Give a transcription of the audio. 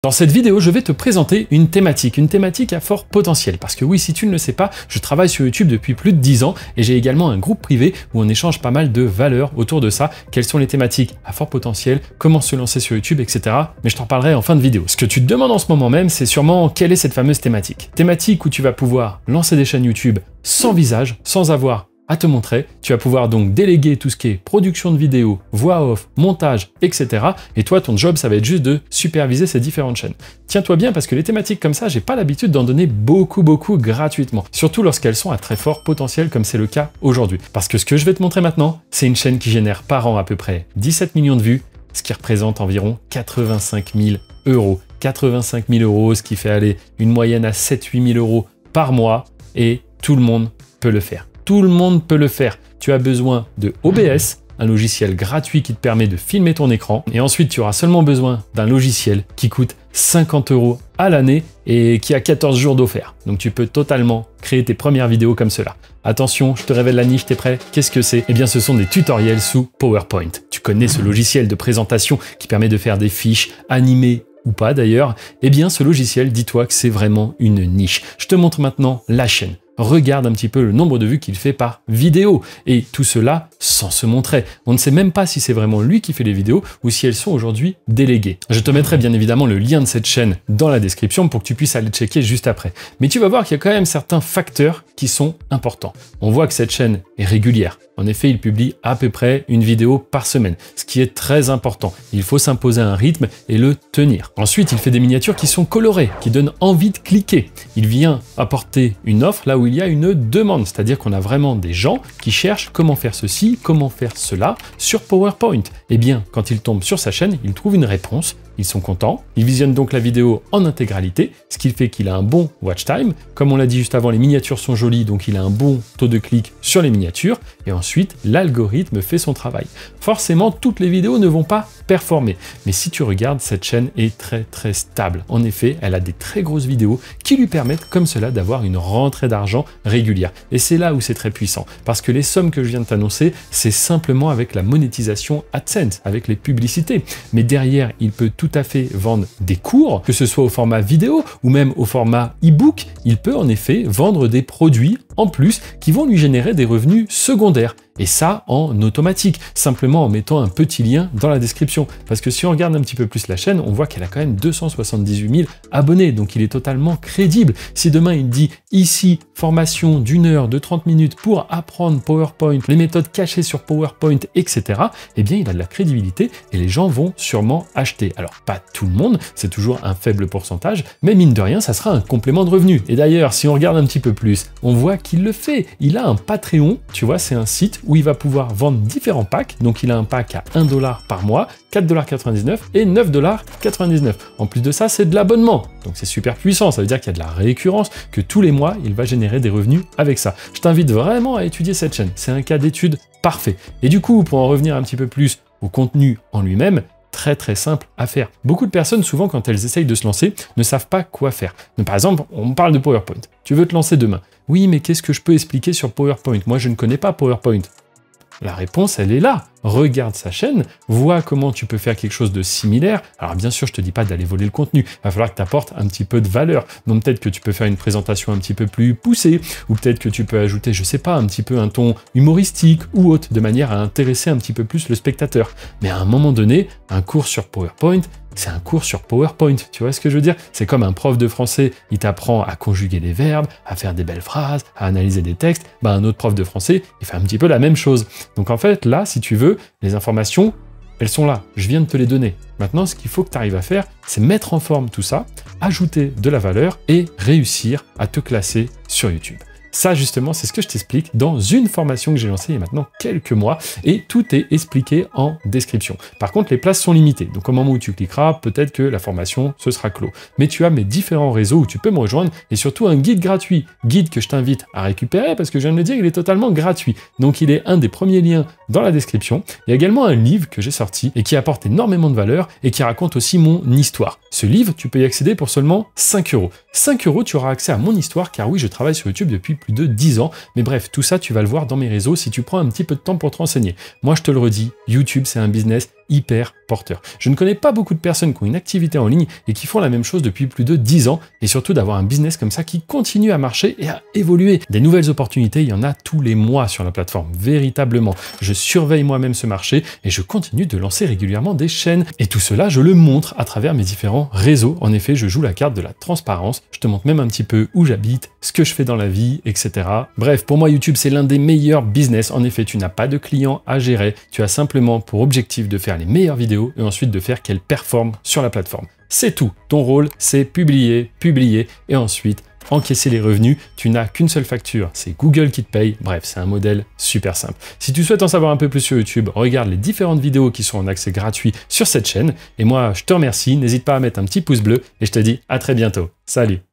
Dans cette vidéo, je vais te présenter une thématique à fort potentiel. Parce que oui, si tu ne le sais pas, je travaille sur YouTube depuis plus de 10 ans et j'ai également un groupe privé où on échange pas mal de valeurs autour de ça. Quelles sont les thématiques à fort potentiel, comment se lancer sur YouTube, etc. Mais je t'en parlerai en fin de vidéo. Ce que tu te demandes en ce moment même, c'est sûrement quelle est cette fameuse thématique. Thématique où tu vas pouvoir lancer des chaînes YouTube sans visage, sans avoir à te montrer. Tu vas pouvoir donc déléguer tout ce qui est production de vidéos, voix off, montage, etc. Et toi, ton job, ça va être juste de superviser ces différentes chaînes. Tiens-toi bien parce que les thématiques comme ça, j'ai pas l'habitude d'en donner beaucoup gratuitement. Surtout lorsqu'elles sont à très fort potentiel comme c'est le cas aujourd'hui. Parce que ce que je vais te montrer maintenant, c'est une chaîne qui génère par an à peu près 17 millions de vues, ce qui représente environ 85 000 euros. 85 000 euros, ce qui fait aller une moyenne à 7-8 000 euros par mois. Et tout le monde peut le faire. Tout le monde peut le faire. Tu as besoin de OBS, un logiciel gratuit qui te permet de filmer ton écran. Et ensuite, tu auras seulement besoin d'un logiciel qui coûte 50 euros à l'année et qui a 14 jours d'offert. Donc tu peux totalement créer tes premières vidéos comme cela. Attention, je te révèle la niche, t'es prêt? Qu'est-ce que c'est? Eh bien, ce sont des tutoriels sous PowerPoint. Tu connais ce logiciel de présentation qui permet de faire des fiches animées ou pas d'ailleurs. Eh bien, ce logiciel, dis-toi que c'est vraiment une niche. Je te montre maintenant la chaîne. Regarde un petit peu le nombre de vues qu'il fait par vidéo. Et tout cela sans se montrer. On ne sait même pas si c'est vraiment lui qui fait les vidéos ou si elles sont aujourd'hui déléguées. Je te mettrai bien évidemment le lien de cette chaîne dans la description pour que tu puisses aller checker juste après. Mais tu vas voir qu'il y a quand même certains facteurs qui sont importants. On voit que cette chaîne est régulière. En effet, il publie à peu près une vidéo par semaine, ce qui est très important. Il faut s'imposer un rythme et le tenir. Ensuite, il fait des miniatures qui sont colorées, qui donnent envie de cliquer. Il vient apporter une offre là où il y a une demande, c'est-à-dire qu'on a vraiment des gens qui cherchent comment faire ceci, comment faire cela sur PowerPoint. Eh bien, quand ils tombent sur sa chaîne, ils trouvent une réponse. Ils sont contents, ils visionnent donc la vidéo en intégralité, ce qui fait qu'il a un bon watch time. Comme on l'a dit juste avant, les miniatures sont jolies, donc il a un bon taux de clic sur les miniatures. Et ensuite, l'algorithme fait son travail. Forcément, toutes les vidéos ne vont pas performer. Mais si tu regardes, cette chaîne est très stable. En effet, elle a des très grosses vidéos qui lui permettent comme cela d'avoir une rentrée d'argent régulière. Et c'est là où c'est très puissant. Parce que les sommes que je viens de t'annoncer, c'est simplement avec la monétisation AdSense, avec les publicités. Mais derrière, il peut tout à fait vendre des cours, que ce soit au format vidéo ou même au format e-book. Il peut en effet vendre des produits en plus qui vont lui générer des revenus secondaires. Et ça en automatique, simplement en mettant un petit lien dans la description. Parce que si on regarde un petit peu plus la chaîne, on voit qu'elle a quand même 278 000 abonnés, donc il est totalement crédible. Si demain il dit ici, formation d'une heure, de 30 minutes pour apprendre PowerPoint, les méthodes cachées sur PowerPoint, etc., eh bien il a de la crédibilité et les gens vont sûrement acheter. Alors pas tout le monde, c'est toujours un faible pourcentage, mais mine de rien, ça sera un complément de revenu. Et d'ailleurs, si on regarde un petit peu plus, on voit qu'il le fait. Il a un Patreon, tu vois, c'est un site où il va pouvoir vendre différents packs. Donc il a un pack à 1 $ par mois, 4,99 $ et 9,99 $. En plus de ça, c'est de l'abonnement. Donc c'est super puissant, ça veut dire qu'il y a de la récurrence, que tous les mois, il va générer des revenus avec ça. Je t'invite vraiment à étudier cette chaîne. C'est un cas d'étude parfait. Et du coup, pour en revenir un petit peu plus au contenu en lui-même, très simple à faire. Beaucoup de personnes, souvent, quand elles essayent de se lancer, ne savent pas quoi faire. Donc, par exemple, on parle de PowerPoint. Tu veux te lancer demain. Oui, mais qu'est-ce que je peux expliquer sur PowerPoint? Moi, je ne connais pas PowerPoint. La réponse, elle est là. Regarde sa chaîne, vois comment tu peux faire quelque chose de similaire. Alors bien sûr, je te dis pas d'aller voler le contenu. Il va falloir que tu apportes un petit peu de valeur. Donc peut-être que tu peux faire une présentation un petit peu plus poussée, ou peut-être que tu peux ajouter, je sais pas, un petit peu un ton humoristique ou autre, de manière à intéresser un petit peu plus le spectateur. Mais à un moment donné, un cours sur PowerPoint, c'est un cours sur PowerPoint, tu vois ce que je veux dire? C'est comme un prof de français, il t'apprend à conjuguer des verbes, à faire des belles phrases, à analyser des textes. Ben, un autre prof de français, il fait un petit peu la même chose. Donc en fait, là, si tu veux, les informations, elles sont là, je viens de te les donner. Maintenant, ce qu'il faut que tu arrives à faire, c'est mettre en forme tout ça, ajouter de la valeur et réussir à te classer sur YouTube. Ça, justement, c'est ce que je t'explique dans une formation que j'ai lancée il y a maintenant quelques mois et tout est expliqué en description. Par contre, les places sont limitées. Donc, au moment où tu cliqueras, peut-être que la formation, ce sera clos. Mais tu as mes différents réseaux où tu peux me rejoindre et surtout un guide gratuit. Guide que je t'invite à récupérer parce que je viens de le dire, il est totalement gratuit. Donc, il est un des premiers liens dans la description. Il y a également un livre que j'ai sorti et qui apporte énormément de valeur et qui raconte aussi mon histoire. Ce livre, tu peux y accéder pour seulement 5 €. 5 €, tu auras accès à mon histoire car oui, je travaille sur YouTube depuis plus de 10 ans. Mais bref, tout ça, tu vas le voir dans mes réseaux si tu prends un petit peu de temps pour te renseigner. Moi, je te le redis, YouTube, c'est un business hyper porteur. Je ne connais pas beaucoup de personnes qui ont une activité en ligne et qui font la même chose depuis plus de 10 ans, et surtout d'avoir un business comme ça qui continue à marcher et à évoluer. Des nouvelles opportunités, il y en a tous les mois sur la plateforme, véritablement. Je surveille moi-même ce marché et je continue de lancer régulièrement des chaînes. Et tout cela, je le montre à travers mes différents réseaux. En effet, je joue la carte de la transparence. Je te montre même un petit peu où j'habite, ce que je fais dans la vie, etc. Bref, pour moi, YouTube, c'est l'un des meilleurs business. En effet, tu n'as pas de clients à gérer. Tu as simplement pour objectif de faire les meilleures vidéos et ensuite de faire qu'elles performent sur la plateforme. C'est tout. Ton rôle, c'est publier et ensuite encaisser les revenus. Tu n'as qu'une seule facture, c'est Google qui te paye. Bref, c'est un modèle super simple. Si tu souhaites en savoir un peu plus sur YouTube, regarde les différentes vidéos qui sont en accès gratuit sur cette chaîne. Et moi, je te remercie. N'hésite pas à mettre un petit pouce bleu et je te dis à très bientôt. Salut!